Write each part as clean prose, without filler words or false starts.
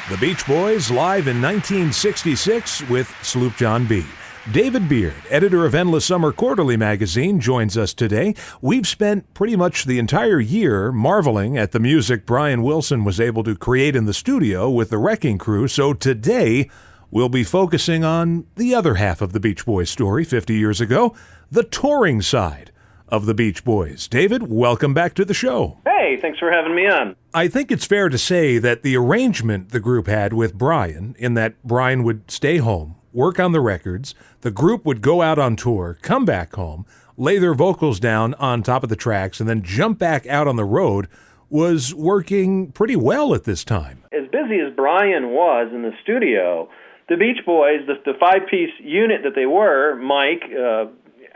The Beach Boys live in 1966 with Sloop John B. David Beard, editor of Endless Summer Quarterly magazine, joins us today. We've spent pretty much the entire year marveling at the music Brian Wilson was able to create in the studio with the Wrecking Crew, so today we'll be focusing on the other half of the Beach Boys story 50 years ago, the touring side of the Beach Boys. David, welcome back to the show. Hey, thanks for having me on. I think it's fair to say that the arrangement the group had with Brian, in that Brian would stay home, work on the records, the group would go out on tour, come back home, lay their vocals down on top of the tracks, and then jump back out on the road, was working pretty well at this time. As busy as Brian was in the studio, the Beach Boys, the five-piece unit that they were, Mike,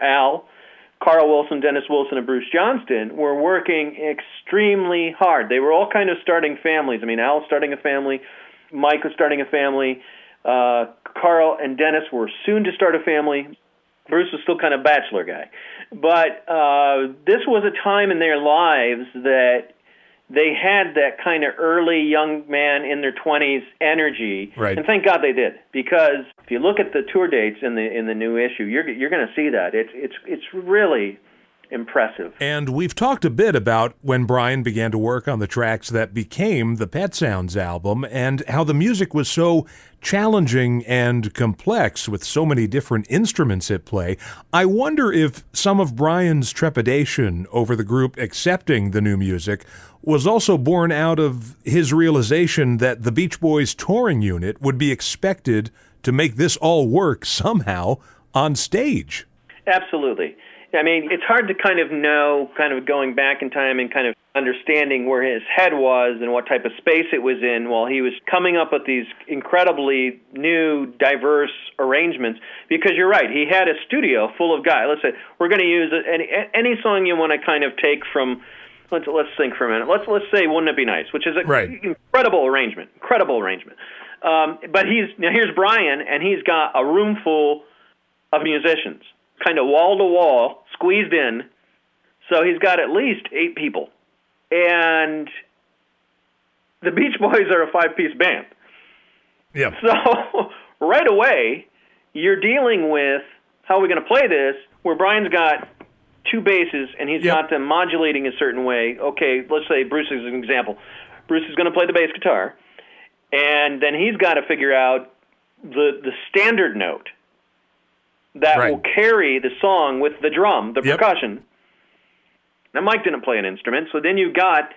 Al, Carl Wilson, Dennis Wilson, and Bruce Johnston, were working extremely hard. They were all kind of starting families. I mean, Al was starting a family, Mike was starting a family, Carl and Dennis were soon to start a family. Bruce was still kind of a bachelor guy. But this was a time in their lives that they had that kind of early young man in their 20s energy, right. And thank God they did, because if you look at the tour dates in the new issue, you're going to see that it's really impressive. And we've talked a bit about when Brian began to work on the tracks that became the Pet Sounds album and how the music was so challenging and complex with so many different instruments at play. I wonder if some of Brian's trepidation over the group accepting the new music was also born out of his realization that the Beach Boys touring unit would be expected to make this all work somehow on stage. Absolutely. I mean, it's hard to kind of know, kind of going back in time and kind of understanding where his head was and what type of space it was in while he was coming up with these incredibly new, diverse arrangements. Because you're right, he had a studio full of guys. Let's say we're going to use any song you want to kind of take from. Let's think for a minute. Let's say "Wouldn't It Be Nice," which is an incredible arrangement. But here's Brian, and he's got a room full of musicians, kind of wall to wall, squeezed in. So he's got at least 8 people, and the Beach Boys are a 5-piece band. Yeah. So right away, you're dealing with how are we going to play this? Where Brian's got 2 basses, and he's got them modulating a certain way. Okay, let's say Bruce is an example. Bruce is going to play the bass guitar, and then he's got to figure out the standard note that will carry the song with the drum, the percussion. Now, Mike didn't play an instrument, so then you've got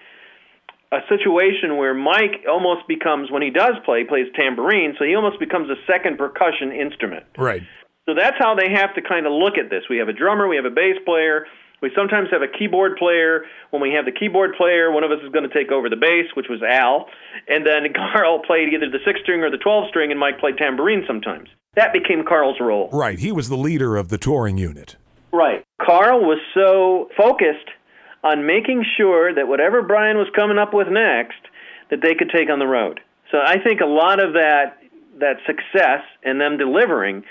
a situation where Mike almost becomes, when he does play, he plays tambourine, so he almost becomes a second percussion instrument. Right. So that's how they have to kind of look at this. We have a drummer, we have a bass player, we sometimes have a keyboard player. When we have the keyboard player, one of us is going to take over the bass, which was Al, and then Carl played either the 6-string or the 12-string, and Mike played tambourine sometimes. That became Carl's role. Right, he was the leader of the touring unit. Right. Carl was so focused on making sure that whatever Brian was coming up with next, that they could take on the road. So I think a lot of that success and them delivering,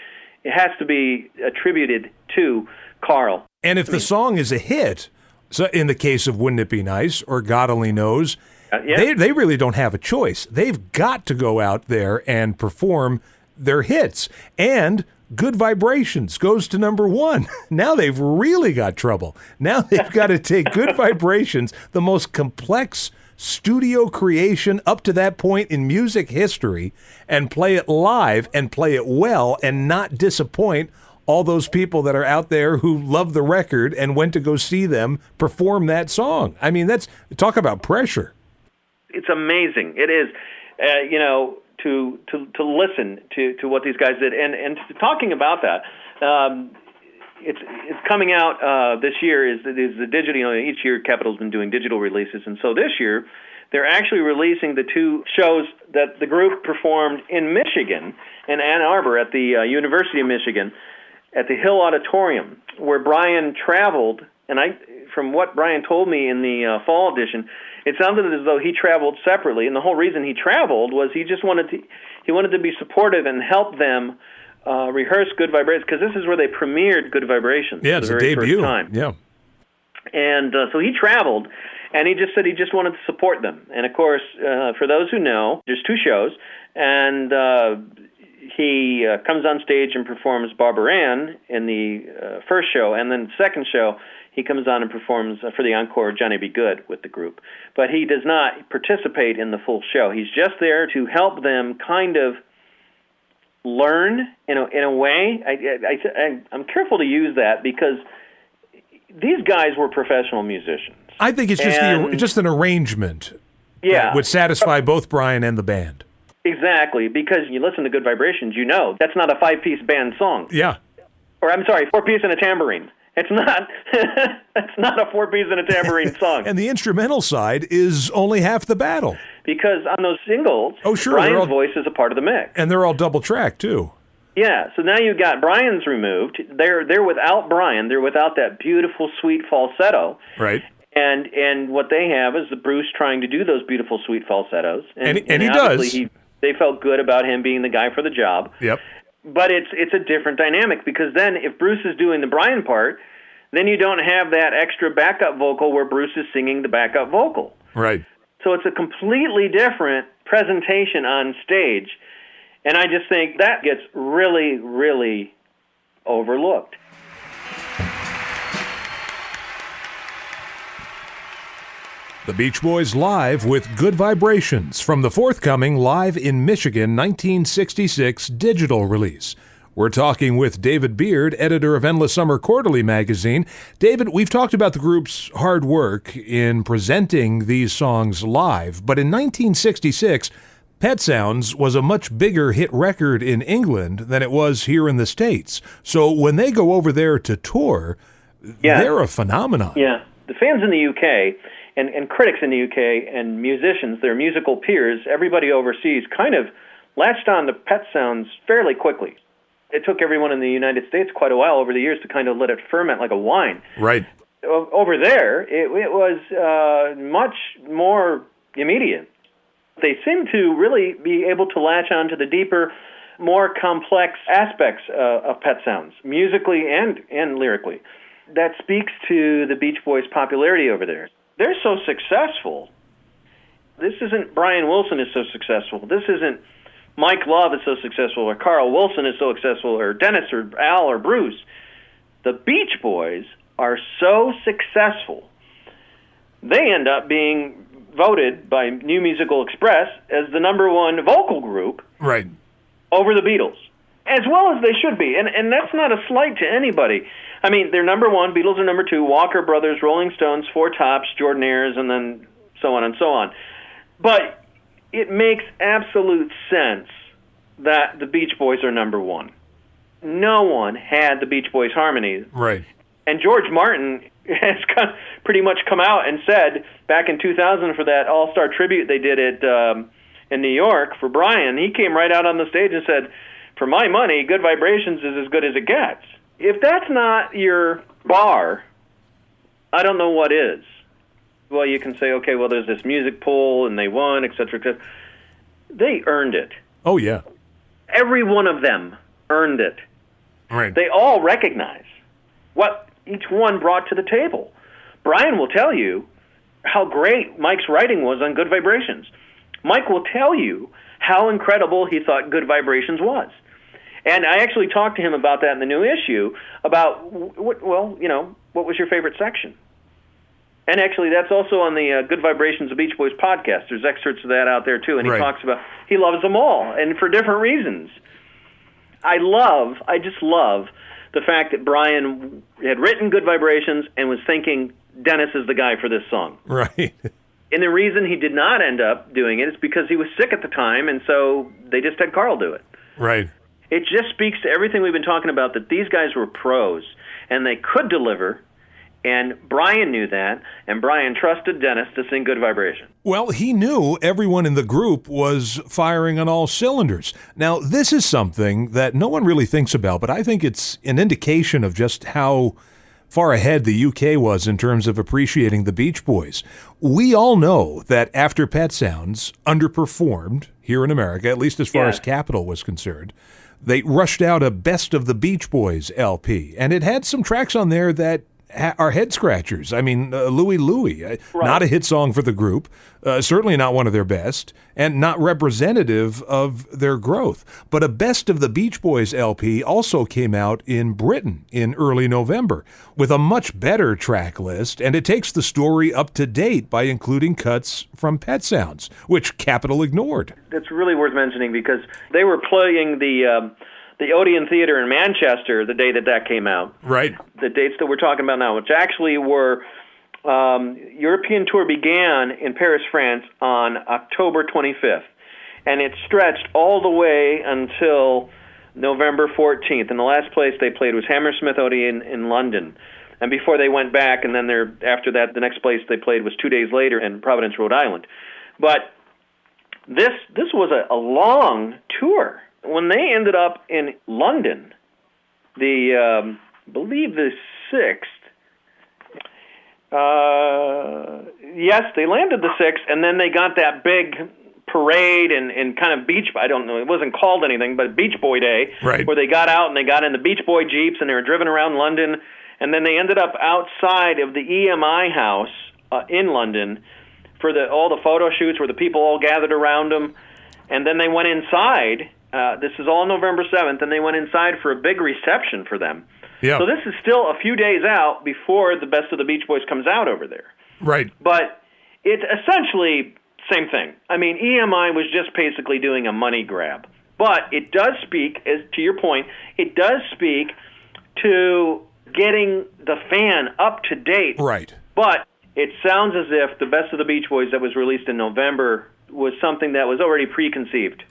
it has to be attributed to Carl. And if the song is a hit, so in the case of Wouldn't It Be Nice or God Only Knows, they really don't have a choice. They've got to go out there and perform their hits. And Good Vibrations goes to number 1. Now they've really got trouble. Now they've got to take Good Vibrations, the most complex studio creation up to that point in music history, and play it live and play it well and not disappoint all those people that are out there who love the record and went to go see them perform that song. I mean, talk about pressure. It's amazing. It is, to listen to what these guys did. And talking about that, it's coming out this year is the digital. Each year Capitol's been doing digital releases, and so this year they're actually releasing the 2 shows that the group performed in Michigan, in Ann Arbor at the University of Michigan, at the Hill Auditorium, where Brian traveled. And from what Brian told me in the fall edition, it sounded as though he traveled separately, and the whole reason he traveled was he just wanted to be supportive and help them rehearse Good Vibrations, because this is where they premiered Good Vibrations. Yeah, it's for the a very debut. First time. Yeah. And so he traveled, and he just said he just wanted to support them. And, of course, for those who know, there's 2 shows, and he comes on stage and performs Barbara Ann in the first show, and then the second show he comes on and performs for the encore Johnny Be Good with the group. But he does not participate in the full show. He's just there to help them kind of learn in a way. I'm careful to use that because these guys were professional musicians. I think it's just an arrangement that would satisfy both Brian and the band. Exactly, because you listen to Good Vibrations, you know that's not a 5-piece band song. Yeah. Or, I'm sorry, 4-piece and a tambourine. It's not. It's not a 4-piece and a tambourine song. And the instrumental side is only half the battle. Because on those singles, Brian's voice is a part of the mix. And they're all double-tracked, too. Yeah, so now you've got Brian's removed. They're without Brian. They're without that beautiful, sweet falsetto. Right. And what they have is the Bruce trying to do those beautiful, sweet falsettos. And he does. They felt good about him being the guy for the job. Yep. But it's a different dynamic because then if Bruce is doing the Brian part, then you don't have that extra backup vocal where Bruce is singing the backup vocal. Right. So it's a completely different presentation on stage. And I just think that gets really, really overlooked. The Beach Boys live with Good Vibrations from the forthcoming Live in Michigan 1966 digital release. We're talking with David Beard, editor of Endless Summer Quarterly magazine. David, we've talked about the group's hard work in presenting these songs live, but in 1966, Pet Sounds was a much bigger hit record in England than it was here in the States. So when they go over there to tour, they're a phenomenon. Yeah. The fans in the UK and critics in the UK and musicians, their musical peers, everybody overseas kind of latched on to Pet Sounds fairly quickly. It took everyone in the United States quite a while over the years to kind of let it ferment like a wine. Right. Over there, it was much more immediate. They seem to really be able to latch on to the deeper, more complex aspects of Pet Sounds, musically and lyrically. That speaks to the Beach Boys' popularity over there. They're so successful. This isn't Brian Wilson is so successful. This isn't Mike Love is so successful, or Carl Wilson is so successful, or Dennis, or Al, or Bruce. The Beach Boys are so successful, they end up being voted by New Musical Express as the #1 vocal group over the Beatles, as well as they should be. And that's not a slight to anybody. I mean, they're #1, Beatles are #2, Walker Brothers, Rolling Stones, Four Tops, Jordanaires, and then so on and so on. But it makes absolute sense that the Beach Boys are #1. No one had the Beach Boys harmonies. Right. And George Martin has pretty much come out and said back in 2000 for that All-Star tribute they did in New York for Brian, he came right out on the stage and said, for my money, Good Vibrations is as good as it gets. If that's not your bar, I don't know what is. Well, you can say, okay, well, there's this music poll, and they won, et cetera, et cetera. They earned it. Oh, yeah. Every one of them earned it. Right. They all recognize what each one brought to the table. Brian will tell you how great Mike's writing was on Good Vibrations. Mike will tell you how incredible he thought Good Vibrations was. And I actually talked to him about that in the new issue, about, what was your favorite section? And actually, that's also on the Good Vibrations of Beach Boys podcast. There's excerpts of that out there, too. And he talks about, he loves them all, and for different reasons. I just love the fact that Brian had written Good Vibrations and was thinking, Dennis is the guy for this song. Right. And the reason he did not end up doing it is because he was sick at the time, and so they just had Carl do it. Right. It just speaks to everything we've been talking about, that these guys were pros, and they could deliver. And Brian knew that, and Brian trusted Dennis to sing Good Vibration. Well, he knew everyone in the group was firing on all cylinders. Now, this is something that no one really thinks about, but I think it's an indication of just how far ahead the UK was in terms of appreciating the Beach Boys. We all know that after Pet Sounds underperformed here in America, at least as far as Capitol was concerned, they rushed out a Best of the Beach Boys LP, and it had some tracks on there that are head scratchers. I mean, Louie Louie, not a hit song for the group, certainly not one of their best, and not representative of their growth. But a Best of the Beach Boys LP also came out in Britain in early November with a much better track list, and it takes the story up to date by including cuts from Pet Sounds, which Capitol ignored. That's really worth mentioning because they were playing the Odeon Theater in Manchester the day that came out. Right. The dates that we're talking about now, which actually were European tour began in Paris, France on October 25th, and it stretched all the way until November 14th. And the last place they played was Hammersmith Odeon in London. And before they went back, and then after that, the next place they played was 2 days later in Providence, Rhode Island. But this was a long tour. When they ended up in London, I believe the 6th, yes, they landed the 6th, and then they got that big parade and kind of beach, I don't know, it wasn't called anything, but Beach Boy Day, right, where they got out and they got in the Beach Boy Jeeps and they were driven around London, and then they ended up outside of the EMI house in London for all the photo shoots where the people all gathered around them, and then they went inside. This is all November 7th, and they went inside for a big reception for them. Yeah. So this is still a few days out before the Best of the Beach Boys comes out over there. Right. But it's essentially same thing. I mean, EMI was just basically doing a money grab. But it does speak, as to your point, it does speak to getting the fan up to date. Right. But it sounds as if the Best of the Beach Boys that was released in November was something that was already preconceived.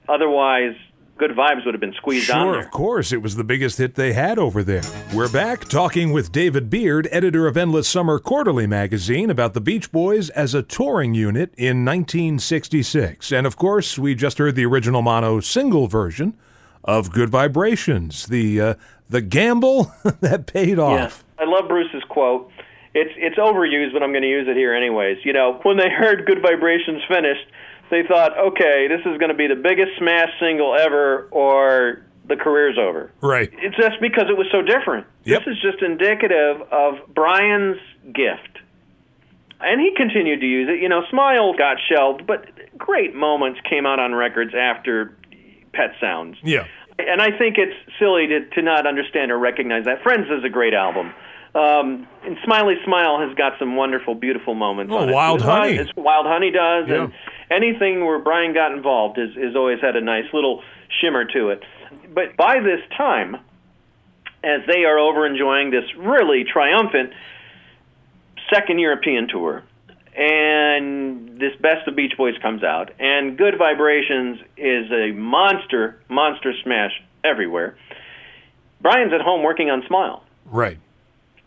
Otherwise, Good Vibes would have been squeezed on there. Sure, of course. It was the biggest hit they had over there. We're back talking with David Beard, editor of Endless Summer Quarterly magazine, about the Beach Boys as a touring unit in 1966. And, of course, we just heard the original mono single version of Good Vibrations, the gamble that paid off. Yeah. I love Bruce's quote. It's overused, but I'm going to use it here anyways. You know, when they heard Good Vibrations finished, they thought, okay, this is going to be the biggest smash single ever, or the career's over. Right. It's just because it was so different. Yep. This is just indicative of Brian's gift. And he continued to use it. You know, Smile got shelved, but great moments came out on records after Pet Sounds. Yeah. And I think it's silly to not understand or recognize that. Friends is a great album. And Smiley Smile has got some wonderful, beautiful moments on it. Wild Honey. Wild Honey does. Yeah. And anything where Brian got involved has always had a nice little shimmer to it. But by this time, as they are over enjoying this really triumphant second European tour, and this Best of Beach Boys comes out, and Good Vibrations is a monster smash everywhere, Brian's at home working on Smile. Right.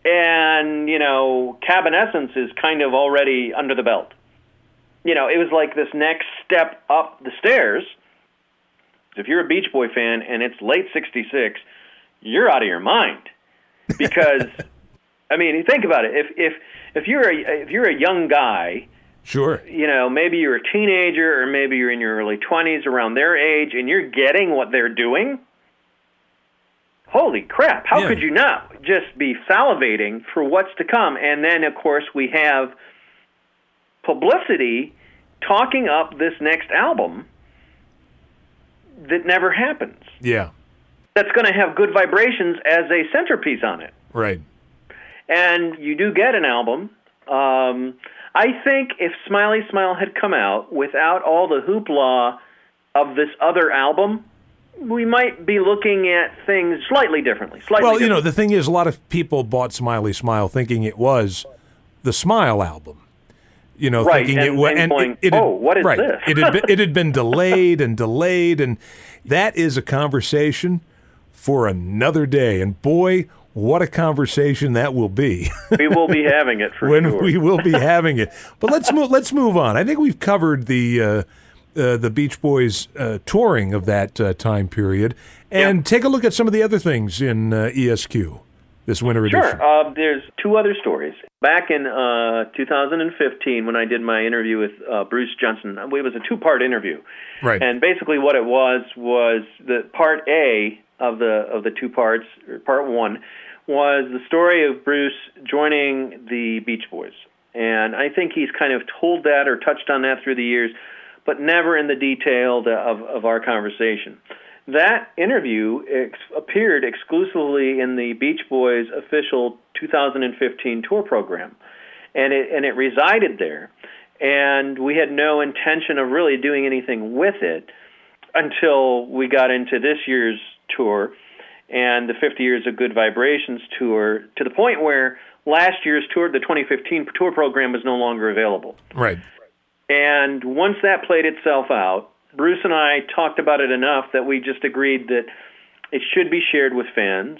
And, you know, Cabanescence is kind of already under the belt. You know, it was like this next step up the stairs. If you're a Beach Boy fan and it's late 66, you're out of your mind. Because, I mean, think about it. If you're a young guy, sure, you know, maybe you're a teenager or maybe you're in your early 20s, around their age, and you're getting what they're doing, holy crap, how could you not just be salivating for what's to come? And then, of course, we have publicity talking up this next album that never happens. Yeah. That's going to have Good Vibrations as a centerpiece on it. Right. And you do get an album. I think if Smiley Smile had come out without all the hoopla of this other album, we might be looking at things slightly differently. Well, you know, the thing is, a lot of people bought Smiley Smile thinking it was the Smile album. You know, right, thinking and, it was. And going, what is this? it had been delayed, and that is a conversation for another day. And boy, what a conversation that will be. We will be having it for sure. We will be having it. But let's move on. I think we've covered the Beach Boys touring of that time period, and take a look at some of the other things in ESQ this winter edition. Sure. There's two other stories. Back in 2015, when I did my interview with Bruce Johnson, it was a two-part interview. Right. And basically what it was the part A of the two parts, or part one, was the story of Bruce joining the Beach Boys. And I think he's kind of told that or touched on that through the years, but never in the detail of our conversation. That interview appeared exclusively in the Beach Boys' official 2015 tour program, and it resided there. And we had no intention of really doing anything with it until we got into this year's tour and the 50 Years of Good Vibrations tour, to the point where last year's tour, the 2015 tour program, was no longer available. Right. And once that played itself out, Bruce and I talked about it enough that we just agreed that it should be shared with fans.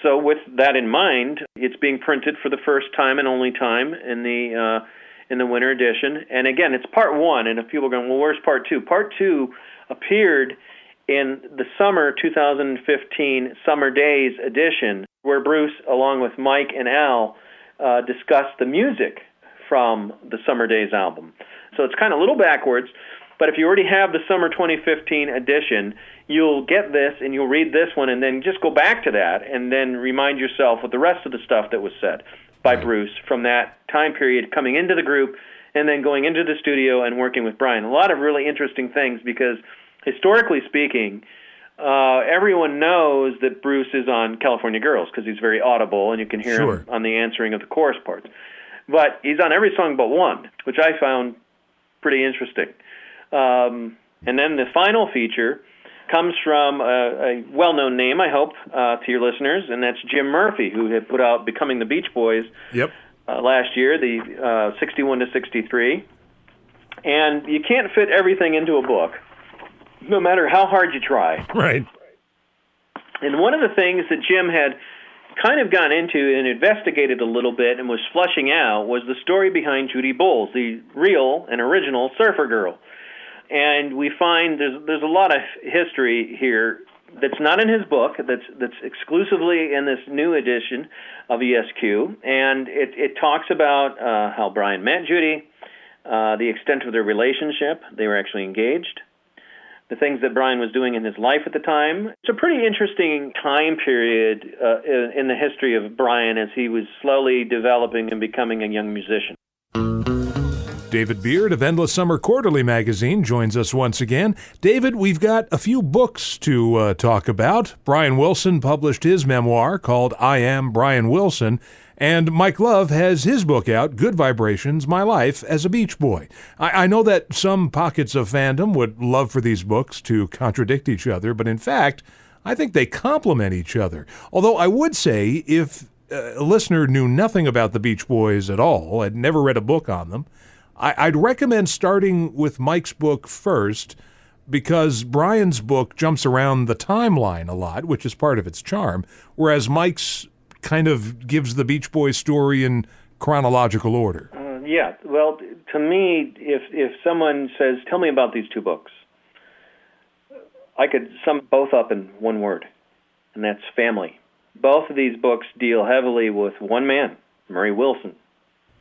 So with that in mind, it's being printed for the first time and only time in the winter edition. And again, it's part one, and if people are going, well, where's part two? Part two appeared in the summer 2015 Summer Days edition, where Bruce, along with Mike and Al, discussed the music from the Summer Days album. So it's kind of a little backwards, but if you already have the Summer 2015 edition, you'll get this and you'll read this one and then just go back to that and then remind yourself of the rest of the stuff that was said by Bruce from that time period, coming into the group and then going into the studio and working with Brian. A lot of really interesting things because historically speaking, everyone knows that Bruce is on California Girls because he's very audible and you can hear him on the answering of the chorus parts. But he's on every song but one, which I found pretty interesting. And then the final feature comes from a well-known name, I hope, to your listeners, and that's Jim Murphy, who had put out Becoming the Beach Boys last year, the 61 to 63. And you can't fit everything into a book, no matter how hard you try. Right. And one of the things that Jim had kind of gone into and investigated a little bit and was flushing out was the story behind Judy Bowles, the real and original surfer girl. And we find there's a lot of history here that's not in his book, that's exclusively in this new edition of ESQ. And it talks about how Brian met Judy, the extent of their relationship. They were actually engaged. The things that Brian was doing in his life at the time. It's a pretty interesting time period in the history of Brian as he was slowly developing and becoming a young musician. David Beard of Endless Summer Quarterly magazine joins us once again. David, we've got a few books to talk about. Brian Wilson published his memoir called I Am Brian Wilson, and Mike Love has his book out, Good Vibrations, My Life as a Beach Boy. I know that some pockets of fandom would love for these books to contradict each other, but in fact, I think they complement each other. Although I would say if a listener knew nothing about the Beach Boys at all, had never read a book on them, I'd recommend starting with Mike's book first because Brian's book jumps around the timeline a lot, which is part of its charm, whereas Mike's kind of gives the Beach Boys story in chronological order. Yeah, well, to me, if someone says, tell me about these two books, I could sum both up in one word, and that's family. Both of these books deal heavily with one man, Murray Wilson,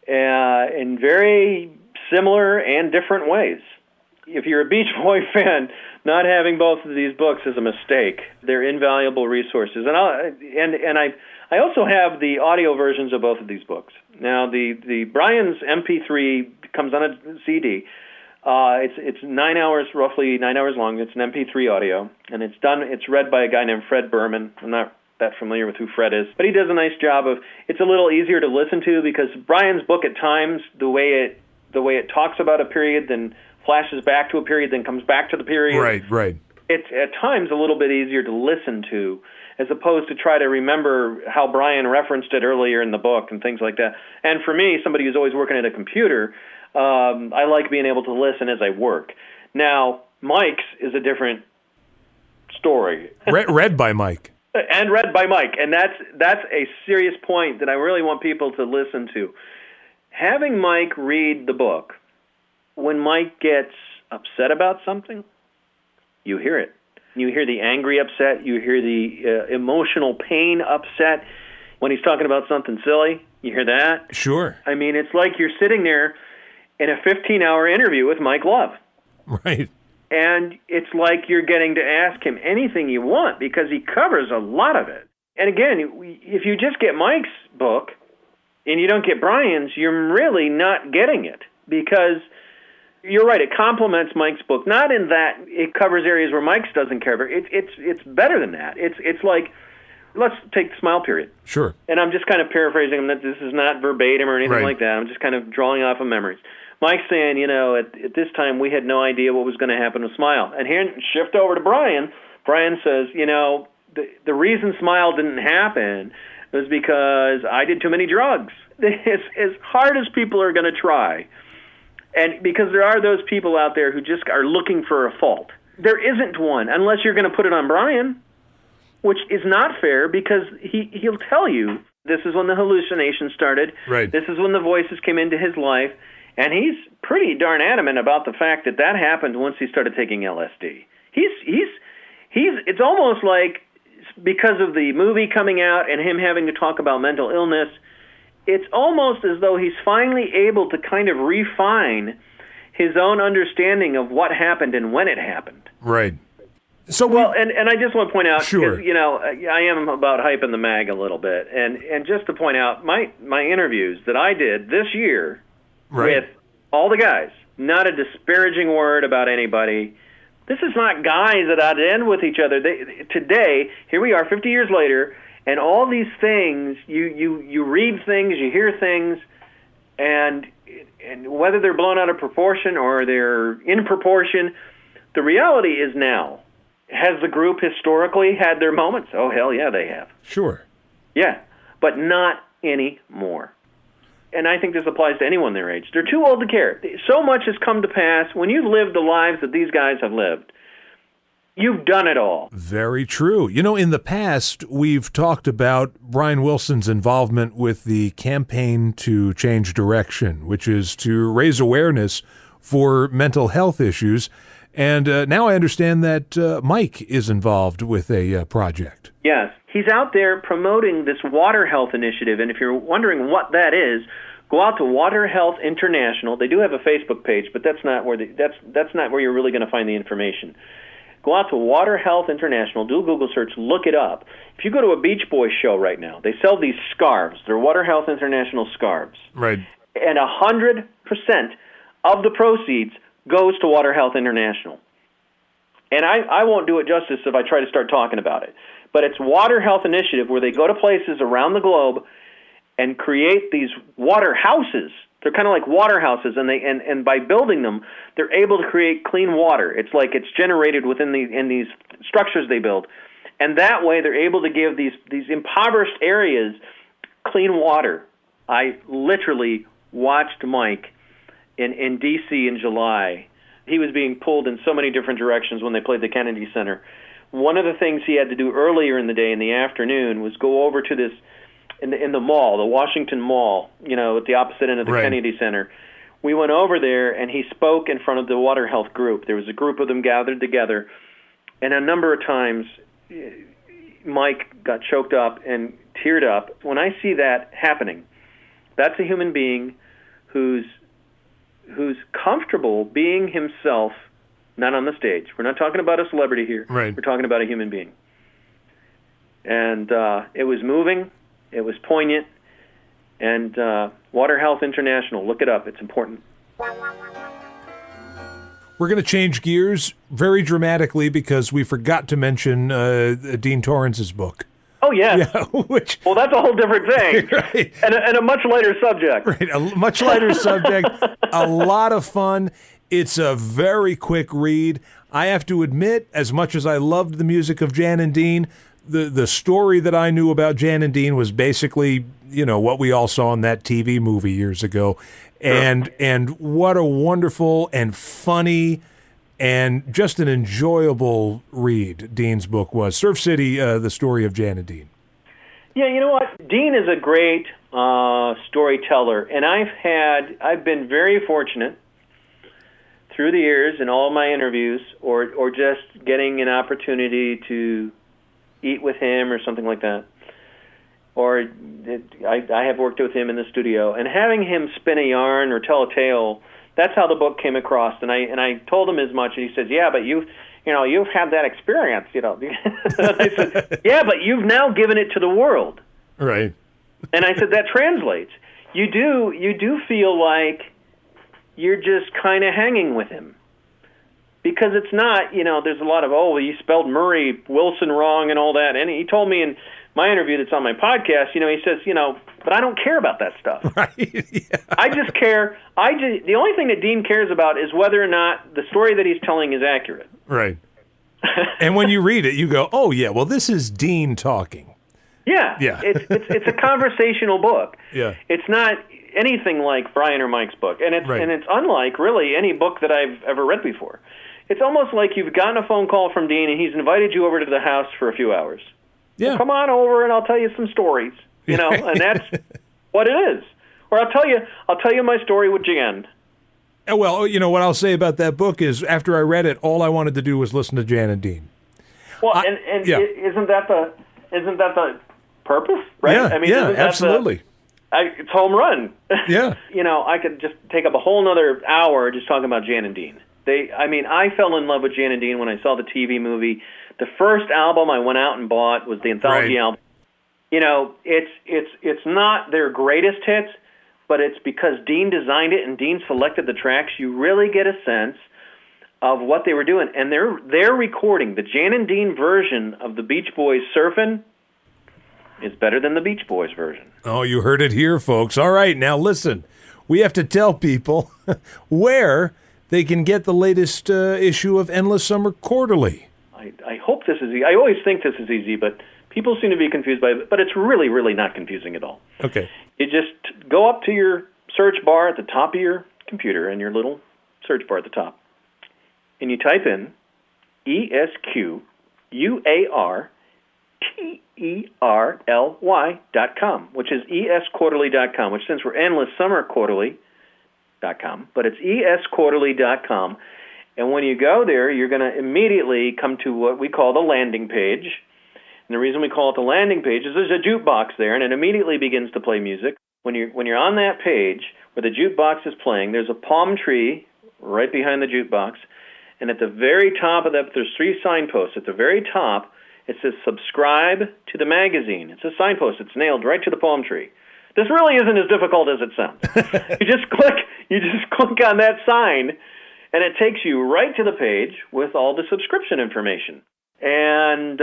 in very similar and different ways. If you're a Beach Boy fan, not having both of these books is a mistake. They're invaluable resources. And I also have the audio versions of both of these books. Now, the Brian's MP3 comes on a CD. It's 9 hours, roughly 9 hours long. It's an MP3 audio, and it's read by a guy named Fred Berman. I'm not that familiar with who Fred is, but he does a nice job of. It's a little easier to listen to because Brian's book at times, the way it talks about a period, then flashes back to a period, then comes back to the period. Right. It's at times a little bit easier to listen to, as opposed to try to remember how Brian referenced it earlier in the book and things like that. And for me, somebody who's always working at a computer, I like being able to listen as I work. Now, Mike's is a different story. Read by Mike. And read by Mike. And that's a serious point that I really want people to listen to. Having Mike read the book, when Mike gets upset about something, you hear it. You hear the angry upset. You hear the emotional pain upset. When he's talking about something silly, you hear that. Sure. I mean, it's like you're sitting there in a 15-hour interview with Mike Love. Right. And it's like you're getting to ask him anything you want because he covers a lot of it. And again, if you just get Mike's book and you don't get Brian's, you're really not getting it, because you're right, it complements Mike's book. Not in that it covers areas where Mike's doesn't cover. It's better than that. It's like, let's take the smile period. Sure. And I'm just kind of paraphrasing him, that this is not verbatim or anything right. like that. I'm just kind of drawing off of memories. Mike's saying, at this time we had no idea what was going to happen with Smile. And here, shift over to Brian. Brian says, the reason Smile didn't happen was because I did too many drugs. As hard as people are going to try, and because there are those people out there who just are looking for a fault. There isn't one, unless you're going to put it on Brian, which is not fair, because he'll tell you this is when the hallucinations started. Right. This is when the voices came into his life, and he's pretty darn adamant about the fact that happened once he started taking LSD. It's almost like, because of the movie coming out and him having to talk about mental illness, it's almost as though he's finally able to kind of refine his own understanding of what happened and when it happened. Right. So and I just want to point out, sure. I am about hyping the mag a little bit, and just to point out, my interviews that I did this year right. with all the guys, not a disparaging word about anybody. This is not guys that I'd end with each other. Today, here we are 50 years later, and all these things, you read things, you hear things, and whether they're blown out of proportion or they're in proportion, the reality is now. Has the group historically had their moments? Oh, hell yeah, they have. Sure. Yeah, but not anymore. And I think this applies to anyone their age. They're too old to care. So much has come to pass. When you've lived the lives that these guys have lived, you've done it all. Very true. In the past, we've talked about Brian Wilson's involvement with the Campaign to Change Direction, which is to raise awareness for mental health issues. And now I understand that Mike is involved with a project. Yes. He's out there promoting this water health initiative, and if you're wondering what that is, go out to Water Health International. They do have a Facebook page, but that's not where that's not where you're really going to find the information. Go out to Water Health International, do a Google search, look it up. If you go to a Beach Boys show right now, they sell these scarves. They're Water Health International scarves. Right. And 100% of the proceeds goes to Water Health International. And I won't do it justice if I try to start talking about it. But it's Water Health Initiative, where they go to places around the globe and create these water houses. They're kind of like water houses, and by building them, they're able to create clean water. It's like it's generated within these structures they build. And that way they're able to give these impoverished areas clean water. I literally watched Mike in D.C. in July. He was being pulled in so many different directions when they played the Kennedy Center. One of the things he had to do earlier in the day, in the afternoon, was go over to this, in the mall, the Washington Mall, at the opposite end of the right. Kennedy Center. We went over there, and he spoke in front of the Water Health group. There was a group of them gathered together, and a number of times Mike got choked up and teared up. When I see that happening, that's a human being who's comfortable being himself, not on the stage. We're not talking about a celebrity here. Right. We're talking about a human being. And it was moving. It was poignant. And Water Health International, look it up. It's important. We're going to change gears very dramatically because we forgot to mention Dean Torrance's book. Oh, yeah. Well, that's a whole different thing. Right. And a much lighter subject. Right, a much lighter subject, a lot of fun. It's a very quick read. I have to admit, as much as I loved the music of Jan and Dean, the story that I knew about Jan and Dean was basically, what we all saw in that TV movie years ago. And what a wonderful and funny and just an enjoyable read Dean's book was. Surf City, the story of Jan and Dean. Yeah, you know what? Dean is a great storyteller, and I've been very fortunate through the years in all of my interviews, or just getting an opportunity to eat with him or something like that. Or I have worked with him in the studio, and having him spin a yarn or tell a tale that's how the book came across. And I told him as much, and he says, yeah, but you've had that experience, And I said, yeah, but you've now given it to the world. Right. And I said, that translates. You do feel like you're just kind of hanging with him. Because it's not, there's a lot of, you spelled Murray Wilson wrong and all that. And he told me in my interview that's on my podcast, he says, but I don't care about that stuff. Right. Yeah. I just care. The only thing that Dean cares about is whether or not the story that he's telling is accurate. Right. And when you read it, you go, oh, yeah, well, this is Dean talking. Yeah. Yeah. It's a conversational book. Yeah. It's not anything like Brian or Mike's book. And it's unlike, really, any book that I've ever read before. It's almost like you've gotten a phone call from Dean, and he's invited you over to the house for a few hours. Yeah. Well, come on over, and I'll tell you some stories. And that's what it is. Or I'll tell you my story with Jan. Well, what I'll say about that book is, after I read it, all I wanted to do was listen to Jan and Dean. Well, isn't that the purpose, right? Yeah, I mean, absolutely. It's home run. Yeah. I could just take up a whole nother hour just talking about Jan and Dean. I fell in love with Jan and Dean when I saw the TV movie. The first album I went out and bought was the anthology album. It's not their greatest hits, but it's because Dean designed it and Dean selected the tracks. You really get a sense of what they were doing. And their recording, the Jan and Dean version of the Beach Boys' Surfin', is better than the Beach Boys version. Oh, you heard it here, folks. All right, now listen. We have to tell people where they can get the latest issue of Endless Summer Quarterly. I hope this is easy. I always think this is easy, but people seem to be confused by it. But it's really, really not confusing at all. Okay. You just go up to your search bar at the top of your computer and your little search bar at the top, and you type in ESQUARTERLY.com, which is esquarterly.com, which stands for Endless Summer Quarterly.com, but it's esquarterly.com. And when you go there, you're going to immediately come to what we call the landing page. And the reason we call it the landing page is there's a jukebox there, and it immediately begins to play music. When you're on that page where the jukebox is playing, there's a palm tree right behind the jukebox. And at the very top of that, there's 3 signposts. At the very top, it says subscribe to the magazine. It's a signpost. It's nailed right to the palm tree. This really isn't as difficult as it sounds. You just click on that sign, and it takes you right to the page with all the subscription information. And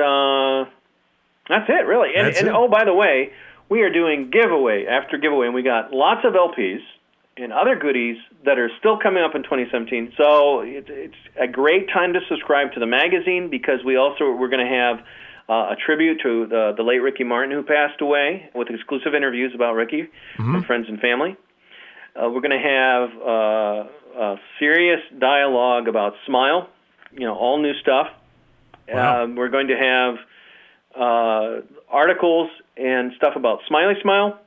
that's it, really. And oh, by the way, we are doing giveaway after giveaway, and we got lots of LPs and other goodies that are still coming up in 2017. So it's a great time to subscribe to the magazine, because we're going to have a tribute to the late Ricky Martin, who passed away, with exclusive interviews about Ricky from friends and family. We're going to have a serious dialogue about Smile, all new stuff. Wow. We're going to have articles and stuff about Smiley Smile,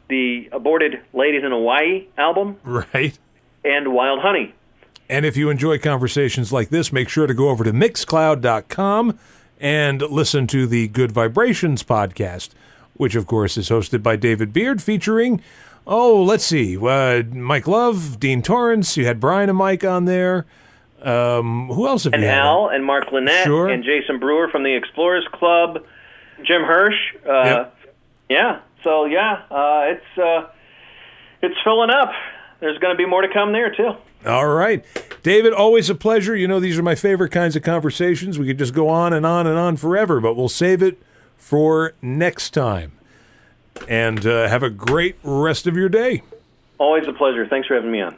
the aborted Ladies in Hawaii album, right, and Wild Honey. And if you enjoy conversations like this, make sure to go over to Mixcloud.com and listen to the Good Vibrations podcast, which, of course, is hosted by David Beard, featuring, let's see, Mike Love, Dean Torrance. You had Brian and Mike on there. Who else have you had? And Al and Mark Lynette, sure, and Jason Brewer from the Explorers Club, Jim Hirsch. Yep. Yeah. So, it's filling up. There's going to be more to come there, too. All right. David, always a pleasure. These are my favorite kinds of conversations. We could just go on and on and on forever, but we'll save it for next time. And have a great rest of your day. Always a pleasure. Thanks for having me on.